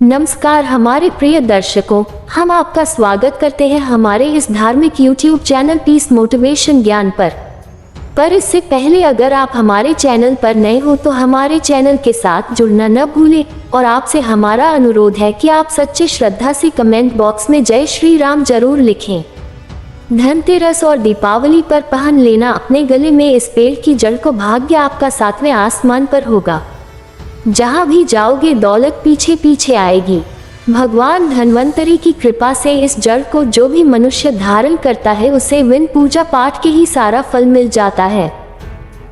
नमस्कार हमारे प्रिय दर्शकों, हम आपका स्वागत करते हैं हमारे इस धार्मिक YouTube चैनल पीस मोटिवेशन ज्ञान पर इससे पहले अगर आप हमारे चैनल पर नए हो तो हमारे चैनल के साथ जुड़ना न भूलें और आपसे हमारा अनुरोध है कि आप सच्ची श्रद्धा से कमेंट बॉक्स में जय श्री राम जरूर लिखें। धनतेरस और दीपावली पर पहन लेना अपने गले में इस पेड़ की जड़ को, भाग्य आपका सातवें आसमान पर होगा। जहां भी जाओगे दौलत पीछे पीछे आएगी। भगवान धन्वंतरी की कृपा से इस जड़ को जो भी मनुष्य धारण करता है उसे बिन पूजा पाठ के ही सारा फल मिल जाता है,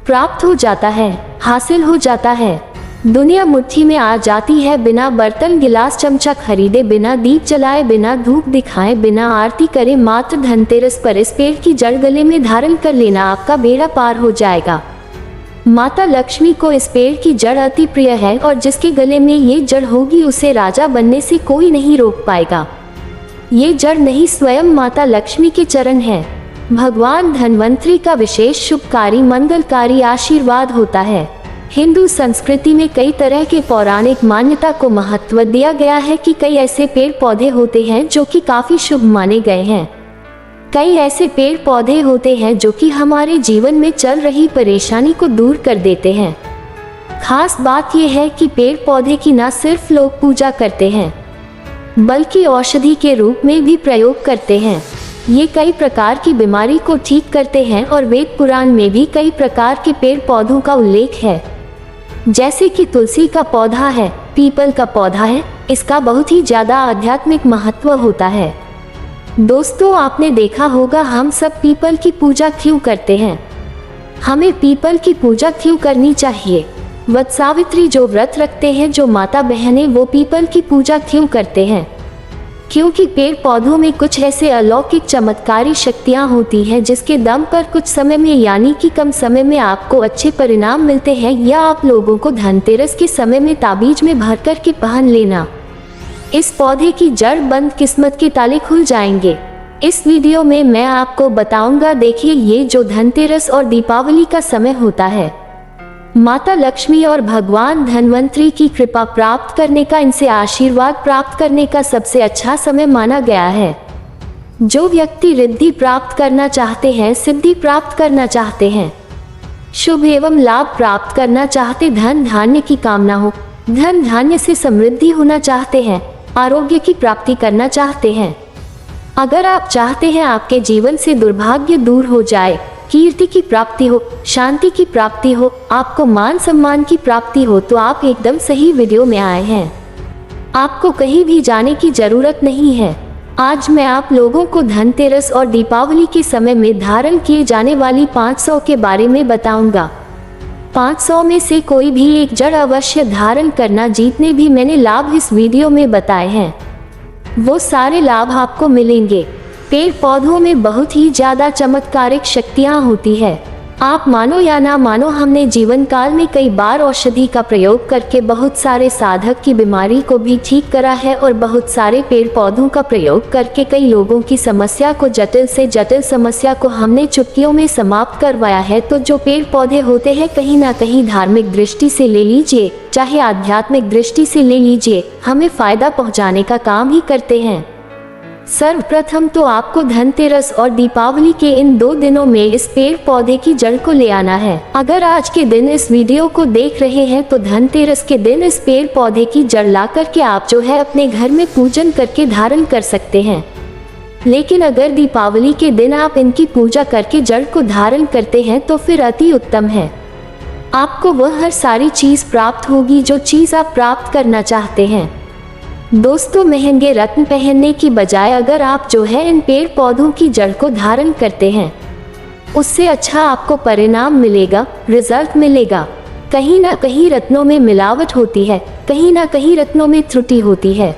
प्राप्त हो जाता है, हासिल हो जाता है। दुनिया मुट्ठी में आ जाती है बिना बर्तन गिलास चमचा खरीदे, बिना दीप जलाए, बिना धूप दिखाए, बिना आरती करे। मात्र धनतेरस पर इस पेड़ की जड़ गले में धारण कर लेना आपका बेड़ा पार हो जाएगा। माता लक्ष्मी को इस पेड़ की जड़ अति प्रिय है और जिसके गले में ये जड़ होगी उसे राजा बनने से कोई नहीं रोक पाएगा। ये जड़ नहीं, स्वयं माता लक्ष्मी के चरण है। भगवान धन्वंतरी का विशेष शुभकारी मंगलकारी आशीर्वाद होता है। हिंदू संस्कृति में कई तरह के पौराणिक मान्यता को महत्व दिया गया है कि कई ऐसे पेड़ पौधे होते हैं जो कि काफी शुभ माने गए हैं। कई ऐसे पेड़ पौधे होते हैं जो कि हमारे जीवन में चल रही परेशानी को दूर कर देते हैं। खास बात यह है कि पेड़ पौधे की न सिर्फ लोग पूजा करते हैं बल्कि औषधि के रूप में भी प्रयोग करते हैं। ये कई प्रकार की बीमारी को ठीक करते हैं और वेद पुराण में भी कई प्रकार के पेड़ पौधों का उल्लेख है। जैसे कि तुलसी का पौधा है, पीपल का पौधा है, इसका बहुत ही ज्यादा आध्यात्मिक महत्व होता है। दोस्तों, आपने देखा होगा हम सब पीपल की पूजा क्यों करते हैं। हमें पीपल की पूजा क्यों करनी चाहिए। वट सावित्री जो व्रत रखते हैं, जो माता बहनें, वो पीपल की पूजा क्यों करते हैं। क्योंकि पेड़ पौधों में कुछ ऐसे अलौकिक चमत्कारी शक्तियां होती हैं जिसके दम पर कुछ समय में यानी कि कम समय में आपको अच्छे परिणाम मिलते हैं। या आप लोगों को धनतेरस के समय में ताबीज में भर कर के पहन लेना। इस पौधे की जड़ बंद किस्मत के ताले खुल जाएंगे। इस वीडियो में मैं आपको बताऊंगा। देखिए, ये जो धनतेरस और दीपावली का समय होता है, माता लक्ष्मी और भगवान धन्वंतरी की कृपा प्राप्त करने का, इनसे आशीर्वाद प्राप्त करने का सबसे अच्छा समय माना गया है। जो व्यक्ति रिद्धि प्राप्त करना चाहते हैं, सिद्धि प्राप्त करना चाहते हैं, शुभ एवं लाभ प्राप्त करना चाहते, धन धान्य की कामना हो, धन धान्य से समृद्धि होना चाहते हैं, आरोग्य की प्राप्ति करना चाहते हैं, अगर आप चाहते हैं आपके जीवन से दुर्भाग्य दूर हो जाए, कीर्ति की प्राप्ति हो, शांति की प्राप्ति हो, आपको मान सम्मान की प्राप्ति हो, तो आप एकदम सही वीडियो में आए हैं। आपको कहीं भी जाने की जरूरत नहीं है। आज मैं आप लोगों को धनतेरस और दीपावली के समय में धारण किए जाने वाली 500 के बारे में बताऊंगा। 500 में से कोई भी एक जड़ अवश्य धारण करना। जितने भी मैंने लाभ इस वीडियो में बताए हैं वो सारे लाभ आपको मिलेंगे। पेड़ पौधों में बहुत ही ज्यादा चमत्कारिक शक्तियां होती है। आप मानो या ना मानो, हमने जीवन काल में कई बार औषधि का प्रयोग करके बहुत सारे साधक की बीमारी को भी ठीक करा है और बहुत सारे पेड़ पौधों का प्रयोग करके कई लोगों की समस्या को, जटिल से जटिल समस्या को हमने चुटकियों में समाप्त करवाया है। तो जो पेड़ पौधे होते हैं, कहीं ना कहीं धार्मिक दृष्टि से ले लीजिए, चाहे आध्यात्मिक दृष्टि से ले लीजिए, हमें फायदा पहुँचाने का काम ही करते हैं। सर्वप्रथम तो आपको धनतेरस और दीपावली के इन 2 दिनों में इस पेड़ पौधे की जड़ को ले आना है। अगर आज के दिन इस वीडियो को देख रहे हैं तो धनतेरस के दिन इस पेड़ पौधे की जड़ ला करके आप जो है अपने घर में पूजन करके धारण कर सकते हैं। लेकिन अगर दीपावली के दिन आप इनकी पूजा करके जड़ को धारण करते हैं तो फिर अति उत्तम है। आपको वह हर सारी चीज प्राप्त होगी जो चीज आप प्राप्त करना चाहते हैं। दोस्तों, महंगे रत्न पहनने की बजाय अगर आप जो है इन पेड़ पौधों की जड़ को धारण करते हैं, उससे अच्छा आपको परिणाम मिलेगा, रिजल्ट मिलेगा। कहीं ना कहीं रत्नों में मिलावट होती है, कहीं ना कहीं रत्नों में त्रुटि होती है।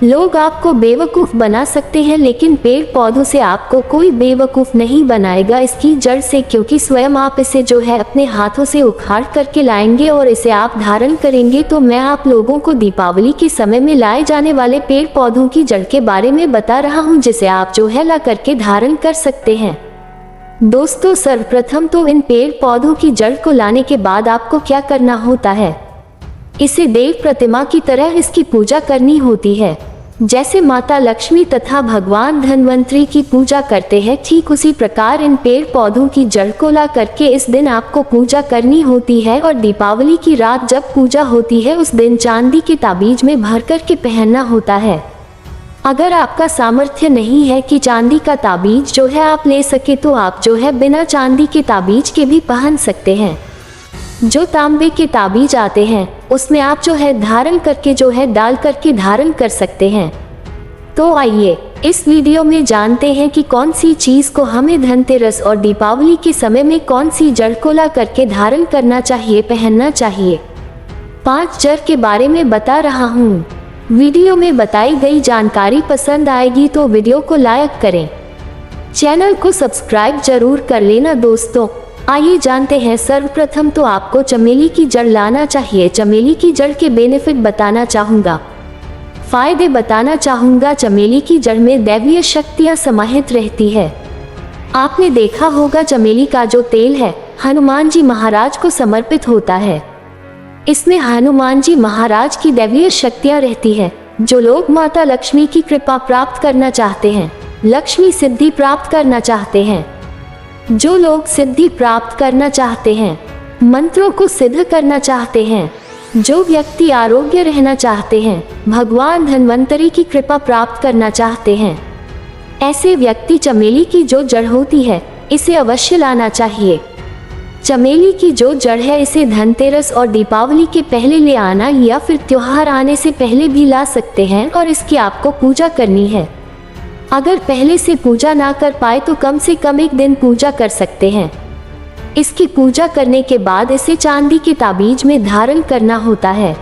लोग आपको बेवकूफ़ बना सकते हैं, लेकिन पेड़ पौधों से आपको कोई बेवकूफ़ नहीं बनाएगा इसकी जड़ से, क्योंकि स्वयं आप इसे जो है अपने हाथों से उखाड़ करके लाएंगे और इसे आप धारण करेंगे। तो मैं आप लोगों को दीपावली के समय में लाए जाने वाले पेड़ पौधों की जड़ के बारे में बता रहा हूँ, जिसे आप जो है ला करके धारण कर सकते हैं। दोस्तों, सर्वप्रथम तो इन पेड़ पौधों की जड़ को लाने के बाद आपको क्या करना होता है। इसे देव प्रतिमा की तरह इसकी पूजा करनी होती है। जैसे माता लक्ष्मी तथा भगवान धन्वंतरी की पूजा करते हैं, ठीक उसी प्रकार इन पेड़ पौधों की जड़ को ला करके इस दिन आपको पूजा करनी होती है। और दीपावली की रात जब पूजा होती है उस दिन चांदी के ताबीज में भर कर के पहनना होता है। अगर आपका सामर्थ्य नहीं है कि चांदी का ताबीज जो है आप ले सके, तो आप जो है बिना चांदी के ताबीज के भी पहन सकते हैं। जो तांबे के ताबीज आते हैं उसमें आप जो है धारण करके जो है डाल करके धारण कर सकते हैं। तो आइए इस वीडियो में जानते हैं कि कौन सी चीज को हमें धनतेरस और दीपावली के समय में कौन सी जड़ को ला करके धारण करना चाहिए, पहनना चाहिए। 5 जड़ के बारे में बता रहा हूँ। वीडियो में बताई गई जानकारी पसंद आएगी तो वीडियो को लाइक करें, चैनल को सब्सक्राइब जरूर कर लेना दोस्तों। आइए जानते हैं। सर्वप्रथम तो आपको चमेली की जड़ लाना चाहिए। चमेली की जड़ के बेनिफिट बताना चाहूँगा, फायदे बताना चाहूँगा। चमेली की जड़ में दैवीय शक्तियाँ समाहित रहती है। आपने देखा होगा चमेली का जो तेल है हनुमान जी महाराज को समर्पित होता है। इसमें हनुमान जी महाराज की दैवीय शक्तियाँ रहती है। जो लोग माता लक्ष्मी की कृपा प्राप्त करना चाहते हैं, लक्ष्मी सिद्धि प्राप्त करना चाहते हैं, जो लोग सिद्धि प्राप्त करना चाहते हैं, मंत्रों को सिद्ध करना चाहते हैं, जो व्यक्ति आरोग्य रहना चाहते हैं, भगवान धन्वंतरी की कृपा प्राप्त करना चाहते हैं, ऐसे व्यक्ति चमेली की जो जड़ होती है इसे अवश्य लाना चाहिए। चमेली की जो जड़ है इसे धनतेरस और दीपावली के पहले ले आना या फिर त्योहार आने से पहले भी ला सकते हैं और इसकी आपको पूजा करनी है। अगर पहले से पूजा ना कर पाए तो कम से कम 1 दिन पूजा कर सकते हैं। इसकी पूजा करने के बाद इसे चांदी के ताबीज में धारण करना होता है।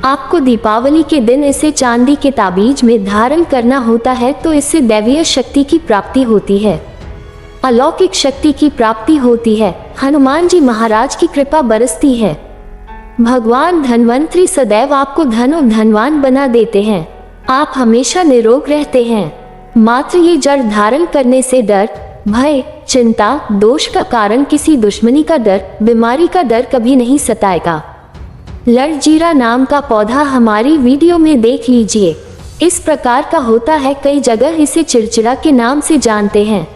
आपको दीपावली के दिन इसे चांदी के ताबीज में धारण करना होता है, तो इससे दैवीय शक्ति की प्राप्ति होती है, अलौकिक शक्ति की प्राप्ति होती है, हनुमान जी महाराज की कृपा बरसती है। भगवान धन्वंतरी सदैव आपको धन और धनवान बना देते हैं। आप हमेशा निरोग रहते हैं। मात्र ये जड़ धारण करने से डर, भय, चिंता, दोष का कारण, किसी दुश्मनी का डर, बीमारी का डर कभी नहीं सताएगा। लड़जीरा नाम का पौधा हमारी वीडियो में देख लीजिए। इस प्रकार का होता है। कई जगह इसे चिड़चिड़ा के नाम से जानते हैं।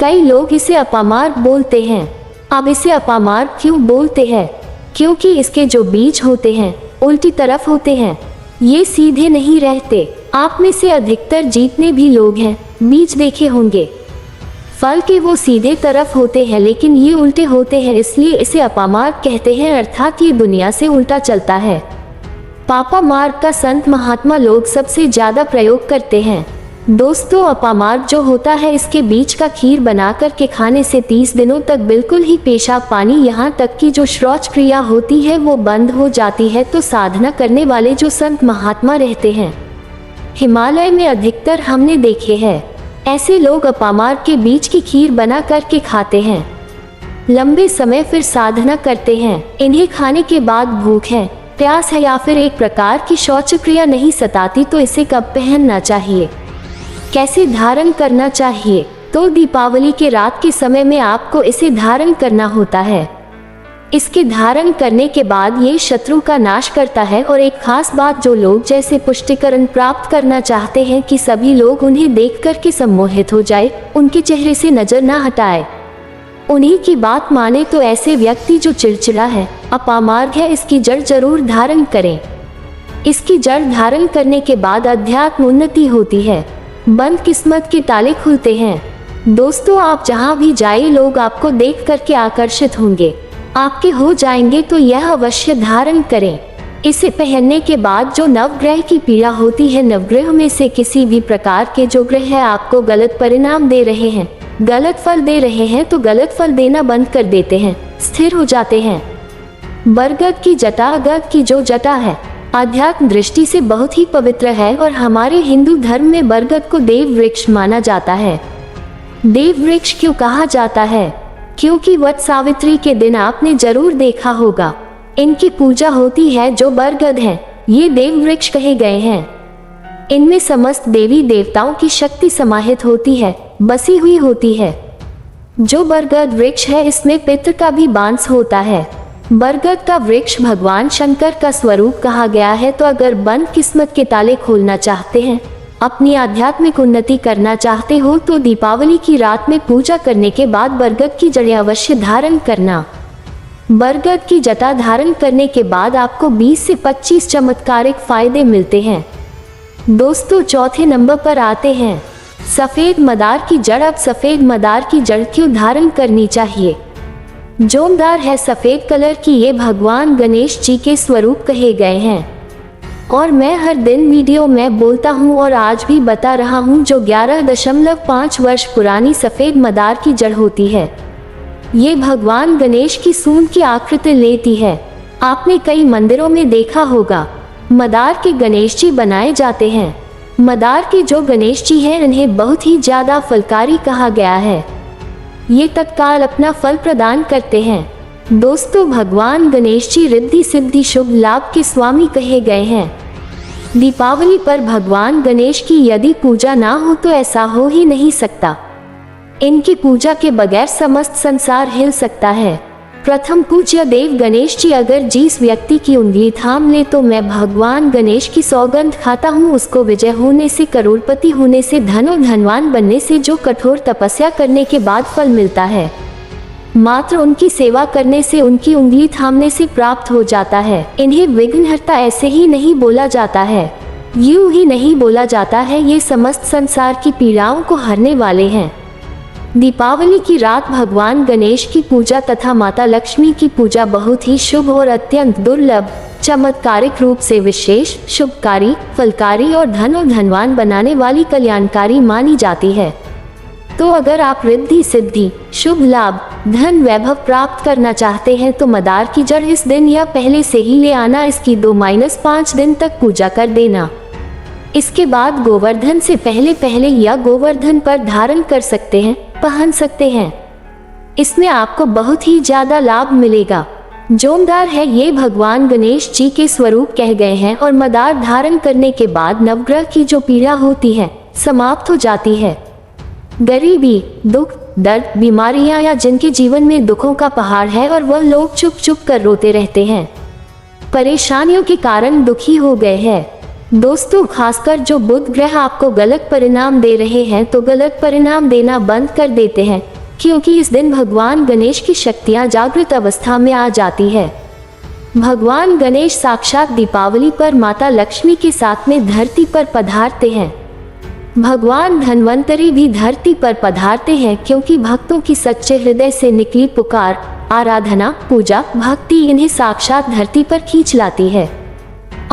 कई लोग इसे अपामार्ग बोलते हैं। अब इसे अपामार्ग क्यों बोलते हैं? क्योंकि इसके जो बीज होते हैं उल्टी तरफ होते हैं, ये सीधे नहीं रहते। आप में से अधिकतर जितने भी लोग हैं बीज देखे होंगे, फल के वो सीधे तरफ होते हैं लेकिन ये उल्टे होते हैं, इसलिए इसे अपामार्ग कहते हैं, अर्थात ये दुनिया से उल्टा चलता है। पापा मार्ग का संत महात्मा लोग सबसे ज्यादा प्रयोग करते हैं। दोस्तों, अपामार्ग जो होता है इसके बीज का खीर बना कर के खाने से 30 दिनों तक बिल्कुल ही पेशाब पानी, यहाँ तक कि जो शौच क्रिया होती है वो बंद हो जाती है। तो साधना करने वाले जो संत महात्मा रहते हैं हिमालय में अधिकतर हमने देखे हैं, ऐसे लोग अपामार्ग के बीज की खीर बना करके खाते हैं। लंबे समय फिर साधना करते हैं। इन्हें खाने के बाद भूख है, प्यास है या फिर एक प्रकार की शौच क्रिया नहीं सताती, तो इसे कब पहनना चाहिए, कैसे धारण करना चाहिए? तो दीपावली के रात के समय में आपको इसे धारण करना होता है। इसके धारण करने के बाद ये शत्रु का नाश करता है। और एक खास बात, जो लोग जैसे पुष्टिकरण प्राप्त करना चाहते हैं कि सभी लोग उन्हें देख कर के सम्मोहित हो जाए, उनके चेहरे से नजर ना हटाए, उन्हीं की बात माने, तो ऐसे व्यक्ति जो चिड़चिड़ा है, अपामार्ग है, इसकी जड़ जरूर धारण करें। इसकी जड़ धारण करने के बाद अध्यात्म उन्नति होती है, बंद किस्मत के ताले खुलते हैं। दोस्तों, आप जहां भी जाए लोग आपको देख करके आकर्षित होंगे, आपके हो जाएंगे, तो यह अवश्य धारण करें। इसे पहनने के बाद जो नवग्रह की पीड़ा होती है, नवग्रह में से किसी भी प्रकार के जो ग्रह है आपको गलत परिणाम दे रहे हैं, गलत फल दे रहे हैं, तो गलत फल देना बंद कर देते हैं, स्थिर हो जाते हैं। बरगद की जटा, अगद की जो जटा है, आध्यात्म दृष्टि से बहुत ही पवित्र है और हमारे हिंदू धर्म में बरगद को देव वृक्ष माना जाता है। देव वृक्ष क्यों कहा जाता है? क्योंकि वट सावित्री के दिन आपने जरूर देखा होगा, इनकी पूजा होती है। जो बरगद है ये देव वृक्ष कहे गए हैं। इनमें समस्त देवी देवताओं की शक्ति समाहित होती है, बसी हुई होती है। जो बरगद वृक्ष है इसमें पितृ का भी बांस होता है। बरगद का वृक्ष भगवान शंकर का स्वरूप कहा गया है। तो अगर बंद किस्मत के ताले खोलना चाहते हैं, अपनी आध्यात्मिक उन्नति करना चाहते हो, तो दीपावली की रात में पूजा करने के बाद बरगद की जड़ें अवश्य धारण करना। बरगद की जटा धारण करने के बाद आपको 20 से 25 चमत्कारिक फायदे मिलते हैं। दोस्तों, चौथे नंबर पर आते हैं सफेद मदार की जड़। अब सफेद मदार की जड़ क्यों धारण करनी चाहिए? जोमदार है सफेद कलर की, ये भगवान गणेश जी के स्वरूप कहे गए हैं। और मैं हर दिन वीडियो में बोलता हूँ और आज भी बता रहा हूँ, जो 11.5 वर्ष पुरानी सफेद मदार की जड़ होती है, ये भगवान गणेश की सूंड की आकृति लेती है। आपने कई मंदिरों में देखा होगा, मदार के गणेश जी बनाए जाते हैं। मदार के जो गणेश जी हैं, इन्हें बहुत ही ज्यादा फलकारी कहा गया है। ये तत्काल अपना फल प्रदान करते हैं। दोस्तों, भगवान गणेश जी रिद्धि सिद्धि शुभ लाभ के स्वामी कहे गए हैं। दीपावली पर भगवान गणेश की यदि पूजा ना हो तो ऐसा हो ही नहीं सकता। इनकी पूजा के बगैर समस्त संसार हिल सकता है। प्रथम पूज्य देव गणेश जी अगर जिस व्यक्ति की उंगली थाम ले तो मैं भगवान गणेश की सौगंध खाता हूँ, उसको विजय होने से, करोड़पति होने से, धनवान बनने से, जो कठोर तपस्या करने के बाद फल मिलता है, मात्र उनकी सेवा करने से, उनकी उंगली थामने से प्राप्त हो जाता है। इन्हें विघ्नहर्ता ऐसे ही नहीं बोला जाता है, यूं ही नहीं बोला जाता है, ये समस्त संसार की पीड़ाओं को हरने वाले हैं। दीपावली की रात भगवान गणेश की पूजा तथा माता लक्ष्मी की पूजा बहुत ही शुभ और अत्यंत दुर्लभ, चमत्कारिक रूप से विशेष, शुभकारी, फलकारी और धनवान बनाने वाली कल्याणकारी मानी जाती है। तो अगर आप रिद्धि सिद्धि, शुभ लाभ, धन वैभव प्राप्त करना चाहते हैं तो मदार की जड़ इस दिन या पहले से ही ले आना। इसकी 2-5 दिन तक पूजा कर देना। इसके बाद गोवर्धन से पहले या गोवर्धन पर धारण कर सकते हैं, पहन सकते हैं। इसमें आपको बहुत ही ज्यादा लाभ मिलेगा। जोमदार है, ये भगवान गणेश जी के स्वरूप कह गए हैं और मदार धारण करने के बाद नवग्रह की जो पीड़ा होती है समाप्त हो जाती है। गरीबी, दुख, दर्द, बीमारियां या जिनके जीवन में दुखों का पहाड़ है और वह लोग चुप चुप कर रोते रहते हैं, परेशानियों के कारण दुखी हो गए हैं। दोस्तों, खासकर जो बुध ग्रह आपको गलत परिणाम दे रहे हैं, तो गलत परिणाम देना बंद कर देते हैं, क्योंकि इस दिन भगवान गणेश की शक्तियां जागृत अवस्था में आ जाती है। भगवान गणेश साक्षात दीपावली पर माता लक्ष्मी के साथ में धरती पर पधारते हैं। भगवान धन्वंतरी भी धरती पर पधारते हैं, क्योंकि भक्तों की सच्चे हृदय से निकली पुकार, आराधना, पूजा, भक्ति इन्हें साक्षात धरती पर खींच लाती है।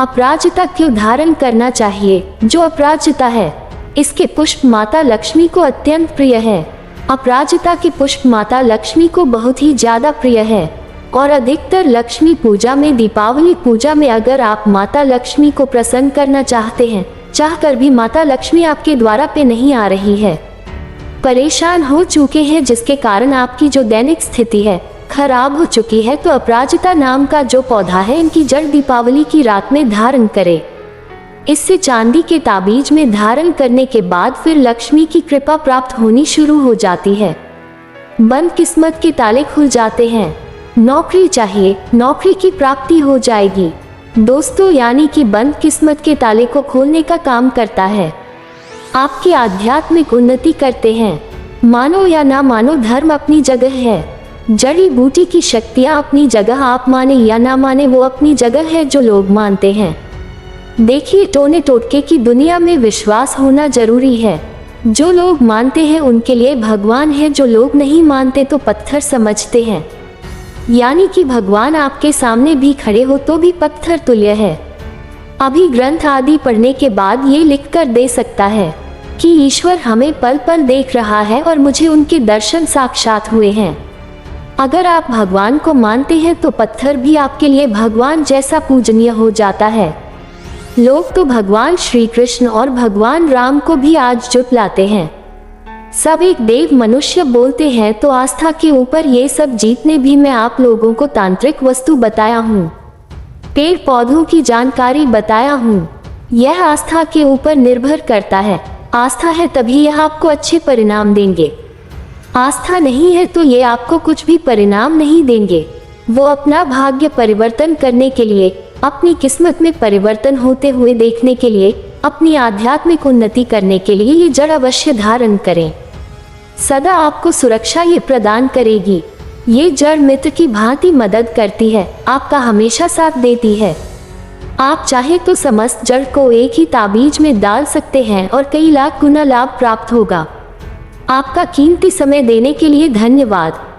अपराजिता क्यों धारण करना चाहिए? जो अपराजिता है, इसके पुष्प माता लक्ष्मी को अत्यंत प्रिय है। अपराजिता के पुष्प माता लक्ष्मी को बहुत ही ज्यादा प्रिय है और अधिकतर लक्ष्मी पूजा में, दीपावली पूजा में अगर आप माता लक्ष्मी को प्रसन्न करना चाहते हैं, चाहकर भी माता लक्ष्मी आपके द्वारा पे नहीं आ रही है, परेशान हो चुके हैं, जिसके कारण आपकी जो दैनिक स्थिति है खराब हो चुकी है, तो अपराजिता नाम का जो पौधा है, इनकी जड़ दीपावली की रात में धारण करें। इससे चांदी के ताबीज में धारण करने के बाद फिर लक्ष्मी की कृपा प्राप्त होनी शुरू हो जाती है। बंद किस्मत के ताले खुल जाते हैं। नौकरी चाहिए, नौकरी की प्राप्ति हो जाएगी। दोस्तों, यानी कि बंद किस्मत के ताले को खोलने का काम करता है। आपकी आध्यात्मिक उन्नति करते हैं। मानो या ना मानो, धर्म अपनी जगह है, जड़ी बूटी की शक्तियाँ अपनी जगह, आप माने या ना माने वो अपनी जगह है जो लोग मानते हैं। देखिए, टोने टोटके की दुनिया में विश्वास होना जरूरी है। जो लोग मानते हैं उनके लिए भगवान है, जो लोग नहीं मानते तो पत्थर समझते हैं। यानी कि भगवान आपके सामने भी खड़े हो तो भी पत्थर तुल्य है। अभी ग्रंथ आदि पढ़ने के बाद ये लिख कर दे सकता है कि ईश्वर हमें पल पल देख रहा है और मुझे उनके दर्शन साक्षात हुए हैं। अगर आप भगवान को मानते हैं तो पत्थर भी आपके लिए भगवान जैसा पूजनीय हो जाता है। लोग तो भगवान श्री कृष्ण और भगवान राम को भी आज जुटलाते हैं। सब एक देव मनुष्य बोलते हैं, तो आस्था के ऊपर ये सब जीतने भी मैं आप लोगों को तांत्रिक वस्तु बताया हूँ, पेड़ पौधों की जानकारी बताया हूँ। यह आस्था के ऊपर निर्भर करता है। आस्था है तभी यह आपको अच्छे परिणाम देंगे, आस्था नहीं है तो ये आपको कुछ भी परिणाम नहीं देंगे। वो अपना भाग्य परिवर्तन करने के लिए, अपनी किस्मत में परिवर्तन होते हुए देखने के लिए, अपनी आध्यात्मिक उन्नति करने के लिए ये जड़ अवश्य धारण करें। सदा आपको सुरक्षा ये प्रदान करेगी। ये जड़ मित्र की भांति मदद करती है, आपका हमेशा साथ देती है। आप चाहे तो समस्त जड़ को एक ही ताबीज में डाल सकते हैं और कई लाख गुना लाभ प्राप्त होगा। आपका कीमती समय देने के लिए धन्यवाद।